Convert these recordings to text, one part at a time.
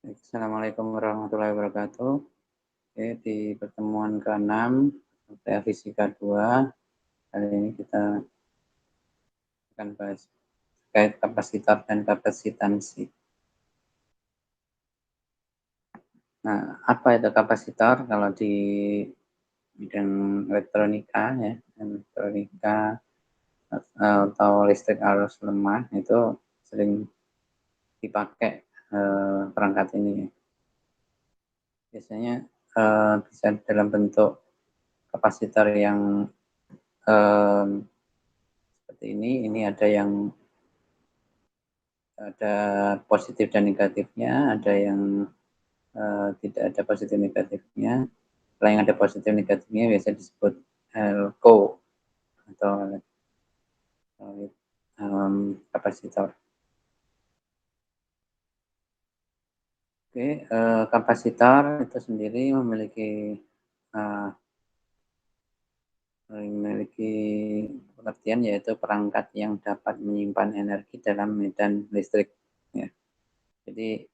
Assalamualaikum warahmatullahi wabarakatuh. Oke, di pertemuan ke-6 Fisika 2, kali ini kita akan bahas terkait kapasitor dan kapasitansi. Nah, apa itu kapasitor? Kalau di bidang elektronika ya, elektronika atau listrik arus lemah itu sering dipakai perangkat ini. Biasanya bisa dalam bentuk kapasitor yang seperti ini. Ini ada positif dan negatifnya, ada yang tidak ada positif negatifnya. Kalau yang ada positif negatifnya biasa disebut LCO atau kapasitor. Oke, kapasitor itu sendiri memiliki pengertian yaitu perangkat yang dapat menyimpan energi dalam medan listrik. Ya. Jadi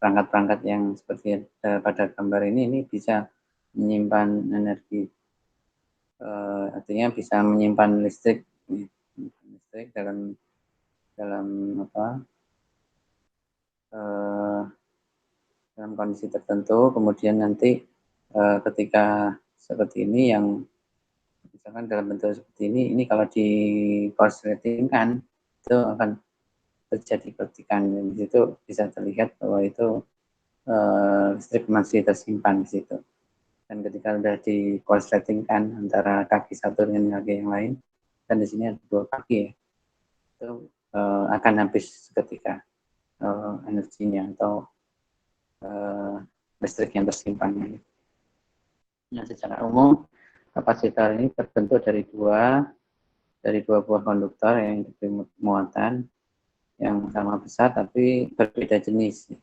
perangkat-perangkat yang seperti pada gambar ini bisa menyimpan energi, artinya bisa menyimpan listrik dalam dalam apa dalam kondisi tertentu. Kemudian nanti ketika seperti ini yang misalkan dalam bentuk seperti ini kalau di korsletingkan itu akan terjadi percikan, dan di situ bisa terlihat bahwa itu listrik masih tersimpan di situ. Dan ketika sudah di korsletingkan antara kaki satu dengan kaki yang lain, dan di sini ada dua kaki ya, itu akan habis seketika energinya atau listrik yang tersimpan. Nah, secara umum kapasitor ini terbentuk dari dua buah konduktor yang diberi muatan yang sama besar tapi berbeda jenis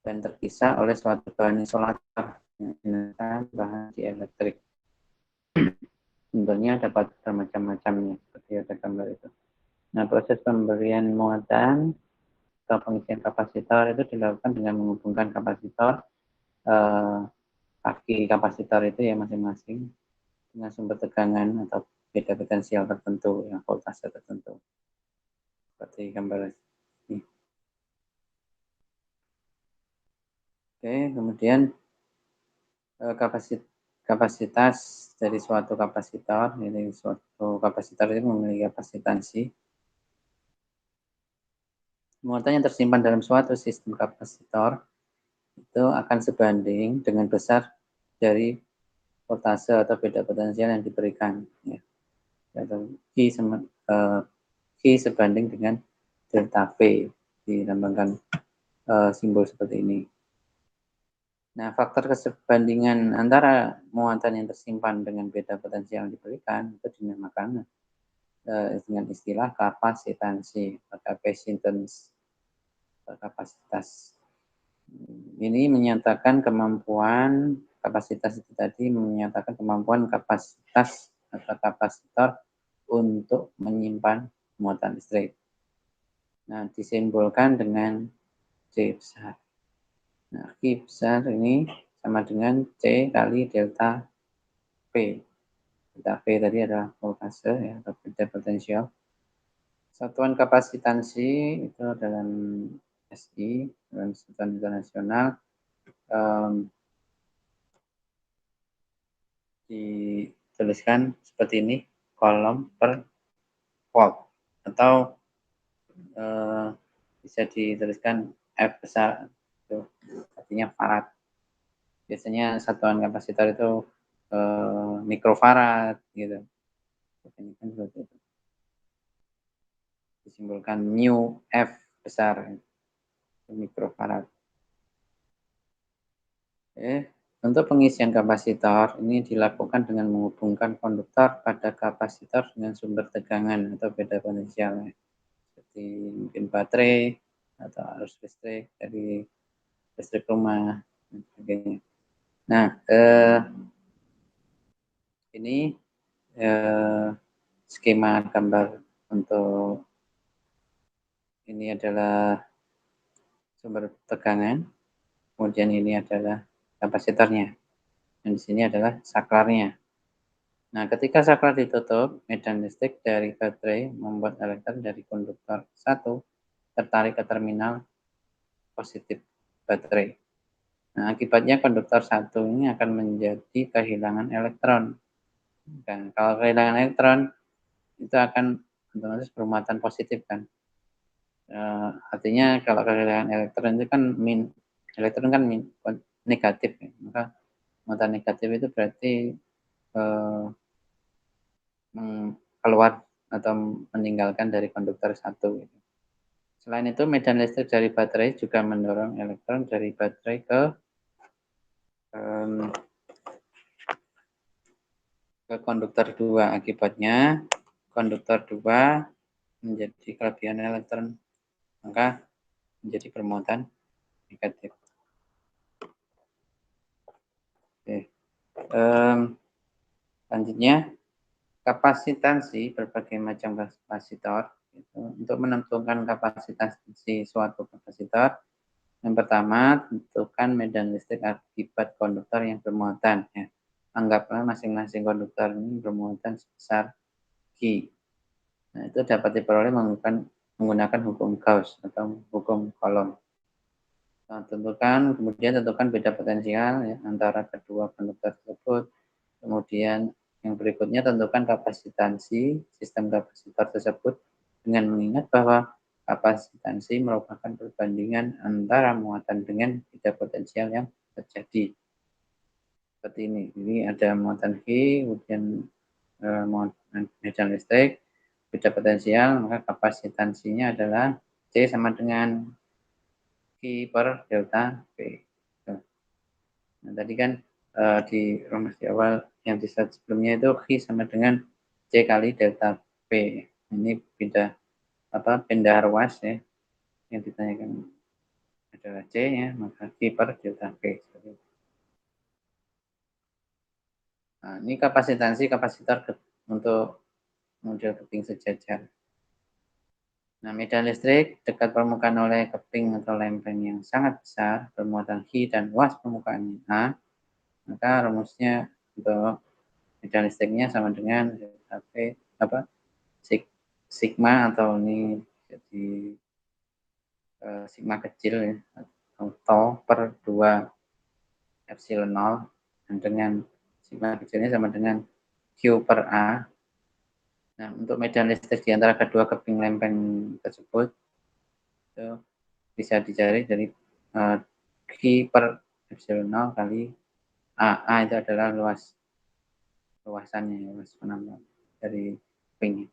dan terpisah oleh suatu bahan isolator yang digunakan bahan dielektrik. Sumbernya dapat bermacam-macamnya seperti ada gambar itu. Nah, proses pemberian muatan atau pengisian kapasitor itu dilakukan dengan menghubungkan kapasitor kaki kapasitor itu ya masing-masing dengan sumber tegangan atau beda potensial tertentu, yang voltase tertentu, seperti gambar ini. Oke, kemudian kapasitas dari suatu kapasitor, ini suatu kapasitor itu memiliki kapasitansi. Muatan yang tersimpan dalam suatu sistem kapasitor itu akan sebanding dengan besar dari voltase atau beda potensial yang diberikan. Ya. Q sebanding dengan delta V, dilambangkan simbol seperti ini. Nah, faktor kesebandingan antara muatan yang tersimpan dengan beda potensial yang diberikan itu dinamakan dengan istilah kapasitansi atau capacitance, kapasitas. Ini menyatakan kemampuan kapasitas itu tadi menyatakan kemampuan kapasitas atau kapasitor untuk menyimpan muatan listrik. Nah, disimbolkan dengan C besar. Nah, Q besar ini sama dengan C kali delta P. Delta P tadi adalah voltase ya, atau beda potensial. Satuan kapasitansi itu dalam SI, dalam satuan internasional, dituliskan seperti ini, coulomb per volt, atau bisa dituliskan F besar, itu artinya farad. Biasanya satuan kapasitor itu mikrofarad gitu. Disimbolkan mu F besar, mikrofarad. Untuk pengisian kapasitor ini dilakukan dengan menghubungkan konduktor pada kapasitor dengan sumber tegangan atau beda potensial, seperti mungkin baterai atau arus listrik dari listrik rumah dan sebagainya. Nah, ini skema gambar untuk ini adalah sumber tegangan, kemudian ini adalah kapasitornya, dan di sini adalah saklarnya. Nah, ketika saklar ditutup, medan listrik dari baterai membuat elektron dari konduktor 1 tertarik ke terminal positif baterai. Nah, akibatnya konduktor 1 ini akan menjadi kehilangan elektron. Dan kalau kehilangan elektron, itu akan otomatis bermuatan positif kan. Artinya kalau kehilangan elektron itu kan elektron kan negatif ya. Maka muatan negatif itu berarti eh, keluar atau meninggalkan dari konduktor 1. Gitu. Selain itu, medan listrik dari baterai juga mendorong elektron dari baterai um, ke konduktor 2. Akibatnya konduktor 2 menjadi kelebihan elektron, maka menjadi bermuatan negatif. Oke. Selanjutnya, kapasitansi berbagai macam kapasitor. Untuk menentukan kapasitansi suatu kapasitor, yang pertama, tentukan medan listrik akibat konduktor yang bermuatan. Ya. Anggaplah masing-masing konduktor ini bermuatan sebesar Q. Nah, itu dapat diperoleh menggunakan hukum Gauss atau hukum Coulomb. Nah, kemudian tentukan beda potensial ya, antara kedua konduktor tersebut. Kemudian yang berikutnya tentukan kapasitansi sistem kapasitor tersebut dengan mengingat bahwa kapasitansi merupakan perbandingan antara muatan dengan beda potensial yang terjadi. Seperti ini. Ini ada muatan Q, kemudian muatan medan listrik, beda potensial, maka kapasitansinya adalah C sama dengan Q per delta P. Nah, tadi kan di rumus di awal yang di slide sebelumnya itu Q sama dengan C kali delta P. Ini benda ruas ya yang ditanyakan adalah C ya, maka Q per delta P. Nah, ini kapasitansi kapasitor untuk model keping sejajar. Nah, medan listrik dekat permukaan oleh keping atau lempeng yang sangat besar bermuatan Q dan luas permukaannya A, maka rumusnya untuk medan listriknya sama dengan P sigma atau ini jadi sigma kecil ya, atau per 2 epsilon 0 dan dengan sigma kecilnya sama dengan Q per A. Nah, untuk medan listrik di antara kedua keping lempeng tersebut itu bisa dicari dari Q per epsilon 0 kali A. A itu adalah luasannya, luas penambang dari kepingnya.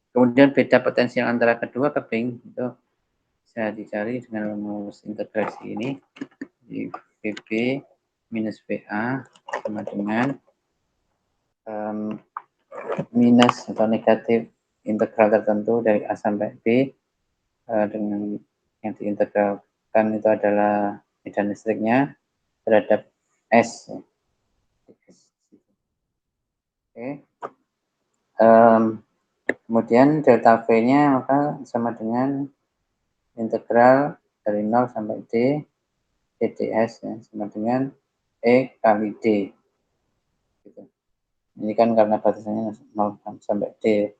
Kemudian beda potensial antara kedua keping itu bisa dicari dengan rumus integrasi ini di VB minus VA sama dengan minus atau negatif integral tertentu dari A sampai B dengan yang diintegralkan itu adalah medan listriknya terhadap S. Oke. Kemudian delta V-nya maka sama dengan integral dari 0 sampai D DDS ya, sama dengan E kali D. Gitu. Ini kan karena batasannya 0 sampai D,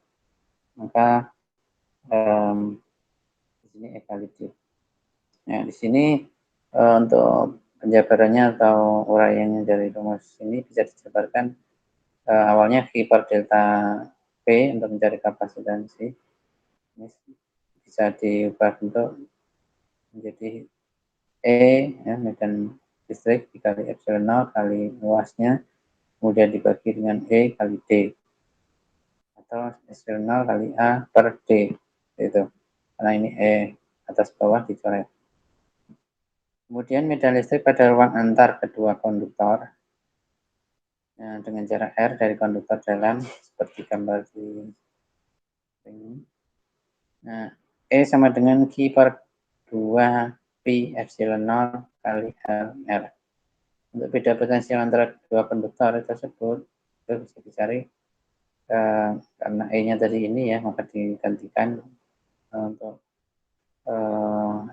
maka di sini E kali D. Nah, di sini untuk penjabarannya atau uraiannya dari rumus ini bisa dijabarkan awalnya V per delta P untuk mencari kapasitansi. Ini bisa diubah bentuk menjadi E ya, medan listrik dikali epsilon 0 kali luasnya, kemudian dibagi dengan E kali D atau epsilon 0 kali A per D itu, karena ini E atas bawah dicoret. Kemudian medan listrik pada ruang antar kedua konduktor ya, dengan jarak R dari konduktor dalam seperti gambar di ini. Nah, E sama dengan Q per 2 Pi epsilon 0 kali R. Untuk beda potensial antara kedua konduktor tersebut itu bisa dicari karena E-nya tadi ini ya, maka digantikan untuk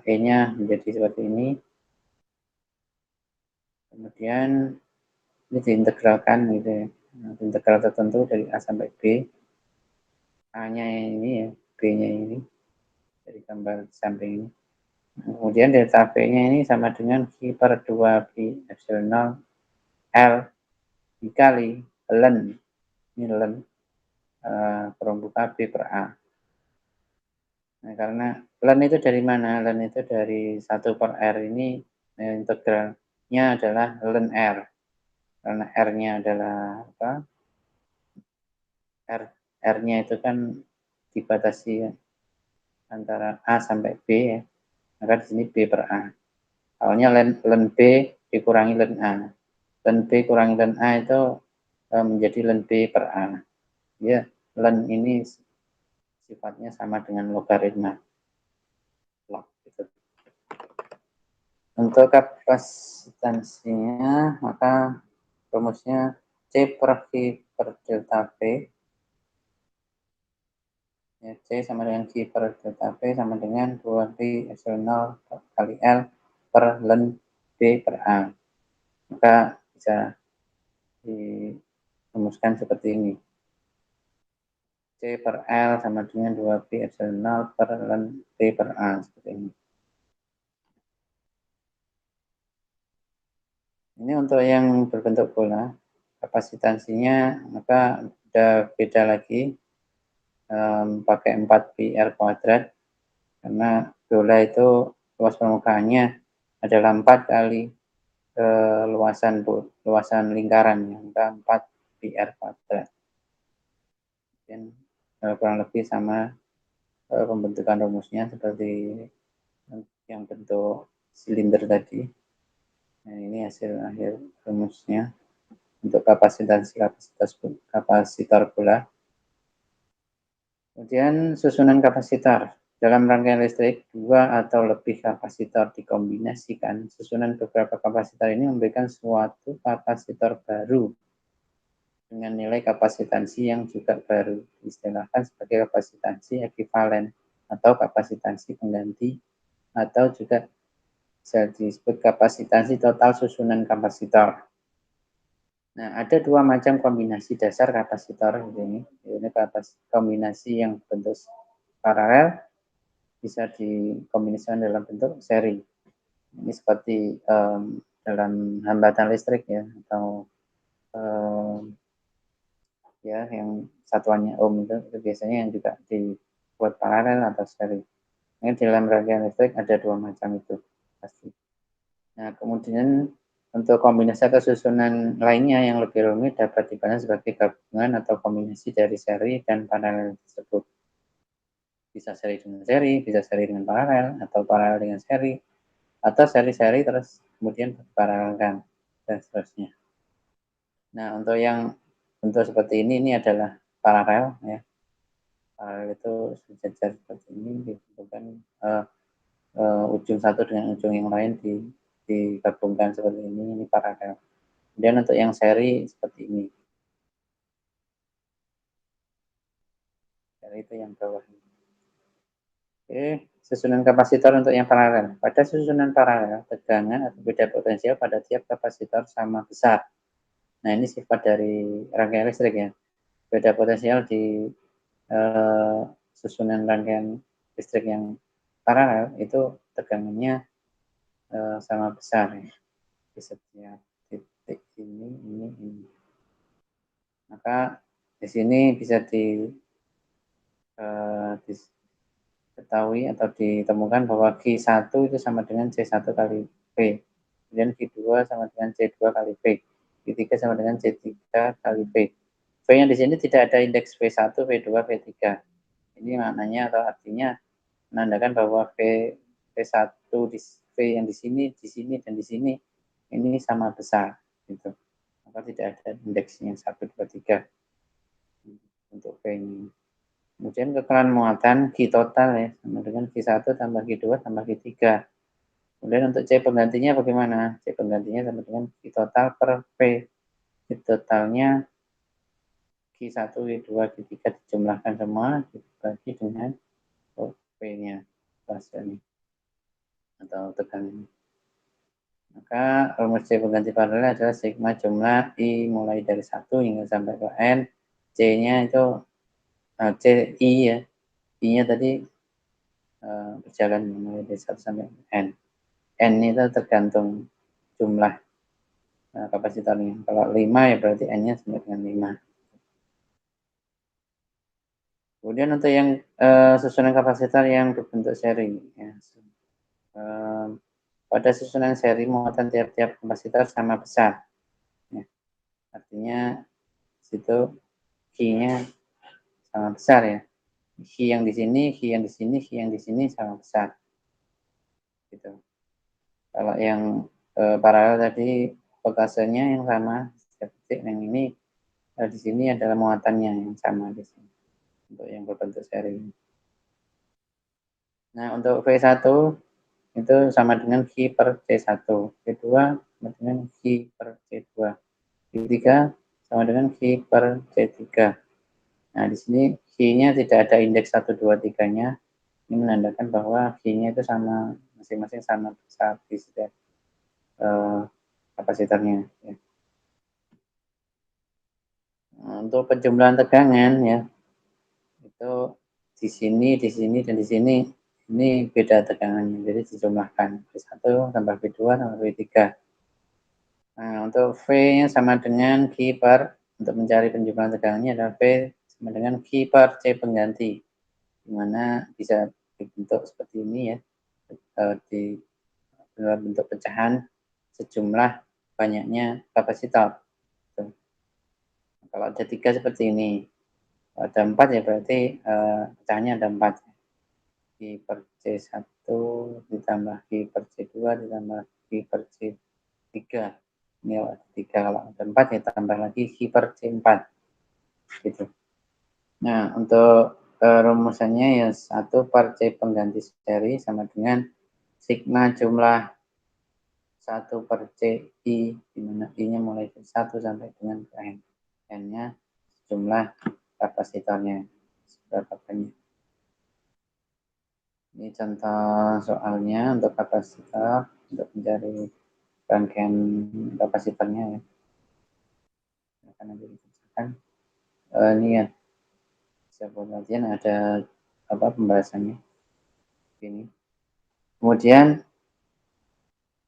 E-nya menjadi seperti ini. Kemudian ini diintegralkan gitu ya. Nah, integral tertentu dari A sampai B. A-nya ini ya, B-nya ini dari gambar samping ini. Kemudian delta V-nya ini sama dengan Q per 2 pi epsilon 0 L dikali ln, ini ln kurung buka B per A. Nah, karena ln itu dari mana? Ln itu dari 1 per R ini integralnya adalah ln R. Karena R-nya adalah apa? R-nya itu kan dibatasi antara A sampai B ya. Maka di sini B per A. Awalnya ln B dikurangi ln A. Ln B kurangi ln A itu menjadi ln B per A. Ya, ln ini sifatnya sama dengan logaritma log gitu. Untuk kapasitansinya maka rumusnya C per V per delta V ya, C sama dengan Q per delta V sama dengan 2 pi epsilon 0 kali L per ln B per A. Maka bisa dirumuskan seperti ini. C per L sama dengan 2 pi epsilon 0 per ln B per A seperti ini. Ini untuk yang berbentuk bola, kapasitansinya maka udah beda lagi, pakai 4 pi R kuadrat, karena bola itu luas permukaannya adalah 4 kali luasan lingkarannya, maka 4 pi R kuadrat. Dan kurang lebih sama pembentukan rumusnya seperti yang bentuk silinder tadi. Nah, ini hasil akhir rumusnya untuk kapasitor bola. Kemudian susunan kapasitor. Dalam rangkaian listrik, dua atau lebih kapasitor dikombinasikan. Susunan beberapa kapasitor ini memberikan suatu kapasitor baru dengan nilai kapasitansi yang juga baru. Diistilahkan sebagai kapasitansi ekuivalen atau kapasitansi pengganti, atau juga bisa disebut kapasitansi total susunan kapasitor. Nah, ada dua macam kombinasi dasar kapasitor ini. Ini kombinasi yang bentuk paralel, bisa dikombinasikan dalam bentuk seri. Ini seperti dalam hambatan listrik ya, atau ya yang satuannya ohm itu biasanya yang juga dibuat paralel atau seri. Ini dalam rangkaian listrik ada dua macam itu pasti. Nah, kemudian untuk kombinasi atau susunan lainnya yang lebih rumit dapat dipandang sebagai gabungan atau kombinasi dari seri dan paralel tersebut. Bisa seri dengan seri, bisa seri dengan paralel, atau paralel dengan seri, atau seri-seri terus kemudian diparalelkan, dan seterusnya. Nah, untuk yang bentuk seperti ini adalah paralel ya. Paralel itu sejajar seperti ini, ditentukan ujung satu dengan ujung yang lain digabungkan seperti ini paralel. Kemudian untuk yang seri seperti ini. Seri itu yang bawah. Oke, susunan kapasitor untuk yang paralel. Pada susunan paralel, tegangan atau beda potensial pada tiap kapasitor sama besar. Nah, ini sifat dari rangkaian listrik ya. Beda potensial di susunan rangkaian listrik yang paralel itu tegangannya sama besar ya. Di setiap titik ini. Maka di sini bisa diketahui atau ditemukan bahwa Q1 itu sama dengan C1 kali V. Kemudian Q2 sama dengan C2 kali V. Q3 sama dengan C3 kali V. V-nya di sini tidak ada indeks V1, V2, V3. Ini maknanya atau artinya menandakan bahwa V1 V yang di sini, dan di sini ini sama besar. Gitu. Maka tidak ada indeksnya 1, 2, 3 untuk V ini. Kemudian kekurangan muatan Q total ya, sama dengan Q1 tambah Q2 tambah Q3. Kemudian untuk C penggantinya bagaimana? C penggantinya sama dengan Q total per V. Q totalnya Q1, Q2, Q3 dijumlahkan semua, dibagi dengan V-nya. hasilnya atau tegangan. Maka rumus C pengganti paralel adalah sigma jumlah I mulai dari 1 hingga sampai ke N. C-nya itu C I ya. I-nya tadi berjalan mulai dari 1 sampai N. N itu tergantung jumlah kapasitornya. Kalau 5 ya berarti N-nya sampai dengan 5. Kemudian untuk yang susunan kapasitor yang berbentuk seri. Ya. Pada susunan seri muatan tiap-tiap kapasitor sama besar. Ya. Artinya situ Q-nya sama besar ya. Q yang di sini, Q yang di sini, Q yang di sini sama besar. Gitu. Kalau yang paralel tadi voltasenya yang sama, seperti yang ini di sini adalah muatannya yang sama di sini. Untuk yang berbentuk seri. Nah, untuk V1 itu sama dengan Q per C1. V2 sama dengan Q per C2. V3 sama dengan Q per C3. Nah, di sini Q-nya tidak ada indeks 1, 2, 3-nya. Ini menandakan bahwa Q-nya itu sama, masing-masing sama besar di setiap kapasitornya. Ya. Nah, untuk penjumlahan tegangan ya, itu di sini, dan di sini, ini beda tegangannya. Jadi dijumlahkan V1 tambah V2 tambah V3. Nah, untuk V-nya sama dengan Q per, untuk mencari penjumlahan tegangannya adalah V sama dengan Q per C pengganti. Di mana bisa dibentuk seperti ini ya, di dalam bentuk pecahan sejumlah banyaknya kapasitor. Kalau ada 3 seperti ini, ada 4 ya berarti pecahannya ada 4. Q per C1 ditambah Q per C2 ditambah Q per C3. Ini ada 3, kalau ada 4 ya tambah lagi Q per C4. Gitu. Nah, untuk rumusannya ya 1 per C pengganti seri sama dengan sigma jumlah 1 per C I, di mana I-nya mulai dari 1 sampai dengan N. N-nya jumlah kapasitornya. Berapa banyak. Ini contoh soalnya untuk kapasitor, untuk mencari rangkaian kapasitornya ya. Akan nanti dikerjakan. Ini ya, siapa latihan ada apa pembahasannya. Ini. Kemudian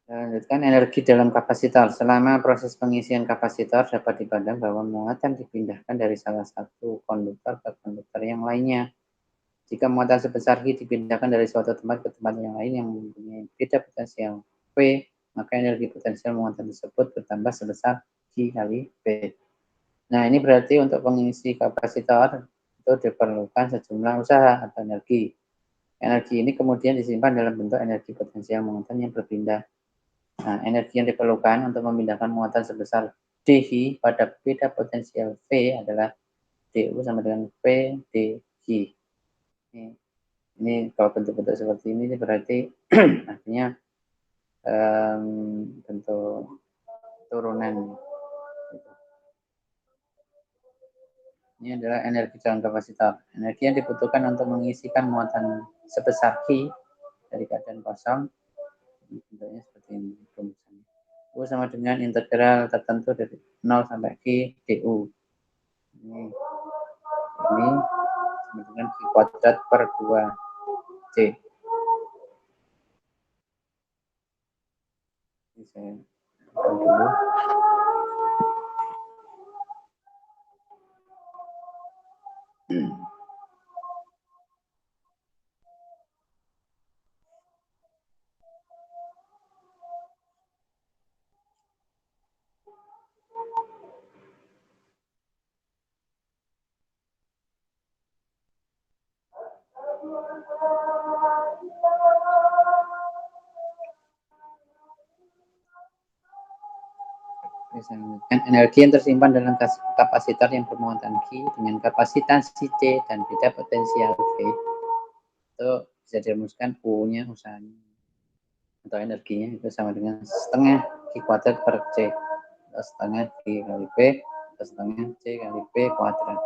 lanjutkan energi dalam kapasitor. Selama proses pengisian kapasitor dapat dipandang bahwa muatan dipindahkan dari salah satu konduktor ke konduktor yang lainnya. Jika muatan sebesar Q dipindahkan dari suatu tempat ke tempat yang lain yang mempunyai beda potensial V, maka energi potensial muatan tersebut bertambah sebesar Q kali V. Nah, ini berarti untuk pengisi kapasitor itu diperlukan sejumlah usaha atau energi. Energi ini kemudian disimpan dalam bentuk energi potensial muatan yang berpindah. Nah, energi yang diperlukan untuk memindahkan muatan sebesar dV pada beda potensial V adalah dU sama dengan V dG. Ini kalau bentuk-bentuk seperti ini berarti artinya bentuk turunan. Ini adalah energi dalam kapasitor. Energi yang dibutuhkan untuk mengisikan muatan sebesar Q dari keadaan kosong. Bentuknya seperti ini. U sama dengan integral tertentu dari 0 sampai Q du. Ini sama dengan Q kuadrat per 2 C. Ini saya dulu. Energi yang tersimpan dalam kapasitor yang bermuatan Q dengan kapasitas C dan beda potensial V itu bisa dirumuskan U-nya usahanya atau energinya itu sama dengan setengah Q kuadrat per C atau setengah Q kali V atau setengah C kali V kuadrat.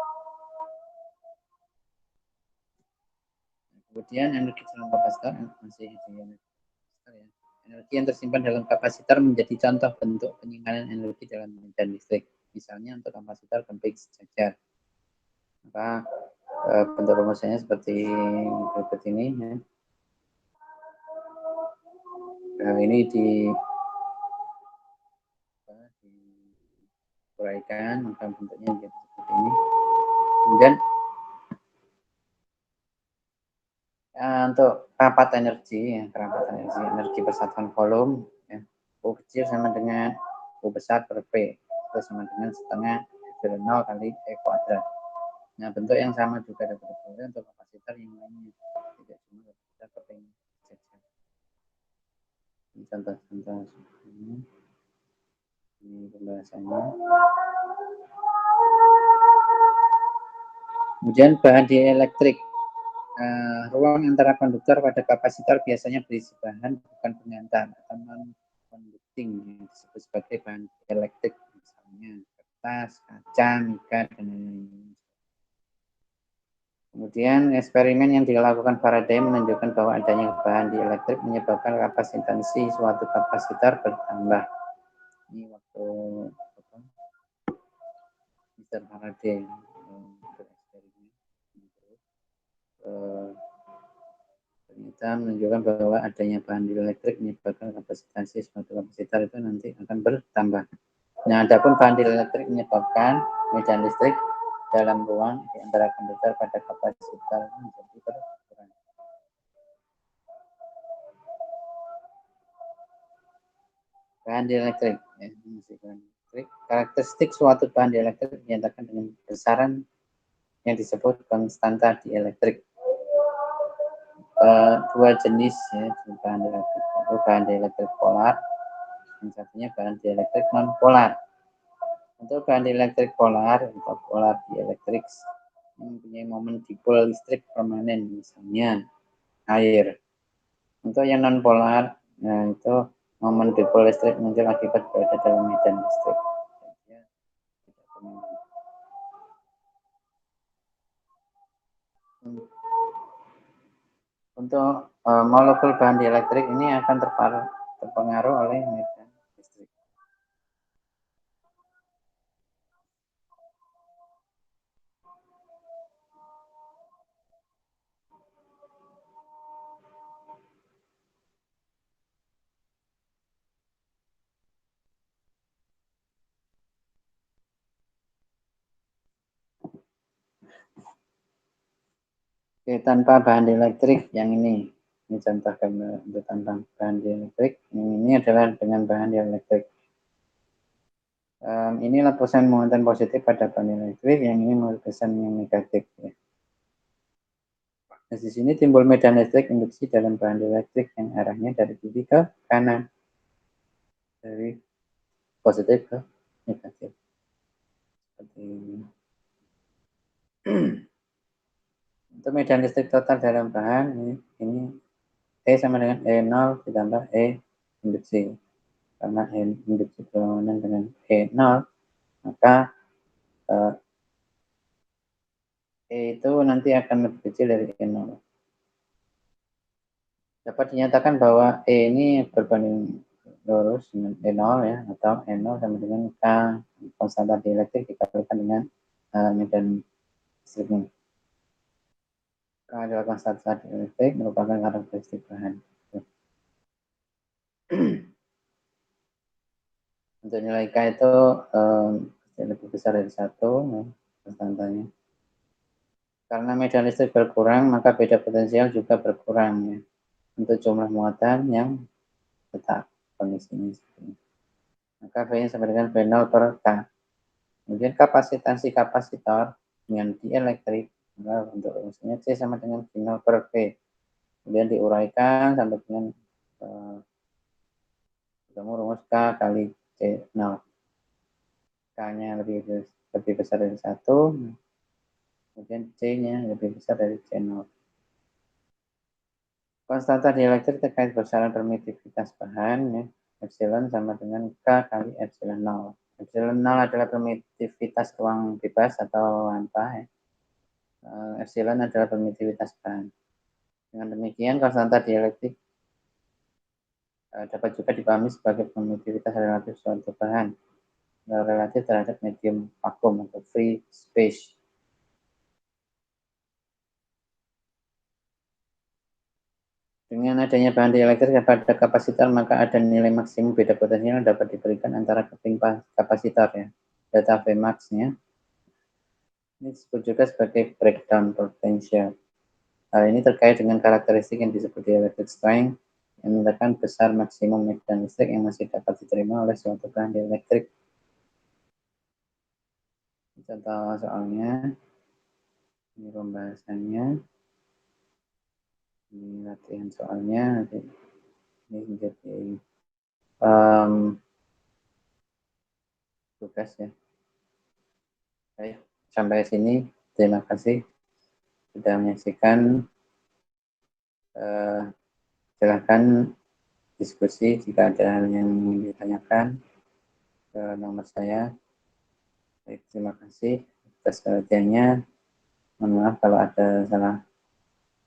Kemudian energi dalam kapasitor masih di kapasitor ya. Energi yang tersimpan dalam kapasitor menjadi contoh bentuk penyimpanan energi dalam medan listrik. Misalnya untuk kapasitor kemping sejajar. Maka bentuk rumusnya seperti berikut ini ya. Nah, ini diuraikan, maka bentuknya jadi seperti ini. Kemudian untuk rapat energi, ya, rapat energi persatuan volume, ya, U kecil sama dengan U besar per P, itu sama dengan setengah epsilon 0 kali E kuadrat. Nah, bentuk yang sama juga dapat diperoleh untuk kapasitor yang lainnya, tidak cuma kapasitor keping saja. Ini contoh-contoh ini pembahasannya. Kemudian bahan dieelektrik. Ruang antara konduktor pada kapasitor biasanya berisi bahan bukan pengantar atau non-conducting yang disebut sebagai bahan elektrik, misalnya kertas, kaca, mika, dan lain-lain. Kemudian eksperimen yang dilakukan Faraday menunjukkan bahwa adanya bahan dieelektrik menyebabkan kapasitansi suatu kapasitor bertambah. Ini waktu Mr. Faraday bereksperimen. Ternyata menunjukkan bahwa adanya bahan dieelektrik menyebabkan kapasitansi suatu kapasitor itu nanti akan bertambah. Nah, adapun bahan dieelektrik menyebabkan medan listrik dalam ruang di antara konduktor pada kapasitor menjadi berkurang. Bahan dieelektrik, ya, bahan dieelektrik. Karakteristik suatu bahan dieelektrik dinyatakan dengan besaran yang disebut konstanta dieelektrik. Dua jenis ya bahan dieelektrik, bahan dieelektrik polar, yang satunya bahan dieelektrik non polar. Untuk bahan dieelektrik polar atau polar dieelektrik mempunyai momen dipol listrik permanen, misalnya air. Untuk yang non polar, nah itu momen dipol listrik muncul akibat berada dalam medan listrik. Untuk molekul bahan dieelektrik ini akan terpengaruh oleh medan listrik. Oke, tanpa bahan dieelektrik yang ini contoh gambar untuk tanpa bahan dieelektrik. Ini adalah dengan bahan dieelektrik. Ini letusan muatan positif pada bahan dieelektrik, yang ini letusan yang negatif. Ya. Nah, di sini timbul medan listrik induksi dalam bahan dieelektrik yang arahnya dari kiri ke kanan, dari positif ke negatif. Seperti ini. Untuk medan listrik total dalam bahan ini E sama dengan E0 ditambah E induksi. Karena E induksi berlawanan dengan E0, maka E itu nanti akan lebih kecil dari E0. Dapat dinyatakan bahwa E ini berbanding lurus dengan E0 ya, atau E0 sama dengan K konstanta dieelektrik dikalikan dengan medan listriknya. K adalah konstanta dieelektrik merupakan karakteristik bahan. Untuk nilai K itu lebih besar dari 1 ya, konstantanya. Karena medan listrik berkurang, maka beda potensial juga berkurang ya. Untuk jumlah muatan yang tetap kondisinya seperti ini. Maka V sama dengan V0 per K. Kemudian kapasitansi kapasitor dengan dieelektrik, maka untuk rumusnya C sama dengan V0 per V. Kemudian diuraikan sampai dengan ketemu rumus K kali C0. K-nya lebih besar dari 1, kemudian C-nya lebih besar dari C0. Konstanta dieelektrik terkait besaran permitivitas bahan ya. Epsilon sama dengan K kali epsilon 0. Epsilon 0 adalah permitivitas ruang bebas atau hampa ya. Epsilon adalah permitivitas bahan. Dengan demikian, konstanta dielektik dapat juga dipahami sebagai permitivitas relatif suatu bahan relatif terhadap medium vakum atau free space. Dengan adanya bahan dielektrik pada kapasitor, maka ada nilai maksimum beda potensial yang dapat diberikan antara keping kapasitor ya. Data Vmax-nya ini disebut juga sebagai breakdown potential. Hal ini terkait dengan karakteristik yang disebut dielectric strength yang menentukan besar maksimum medan listrik yang masih dapat diterima oleh suatu bahan dielektrik. Contoh soalnya, ini pembahasannya, ini latihan soalnya, ini menjadi tugas ya. Baik, sampai sini. Terima kasih sudah menyaksikan. Silahkan diskusi jika ada hal yang ingin ditanyakan ke nomor saya. Baik, terima kasih atas perhatiannya. Mohon maaf kalau ada salah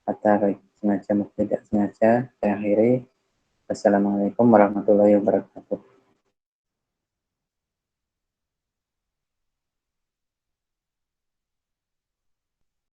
kata baik sengaja maupun tidak sengaja. Saya akhiri. Wassalamualaikum warahmatullahi wabarakatuh.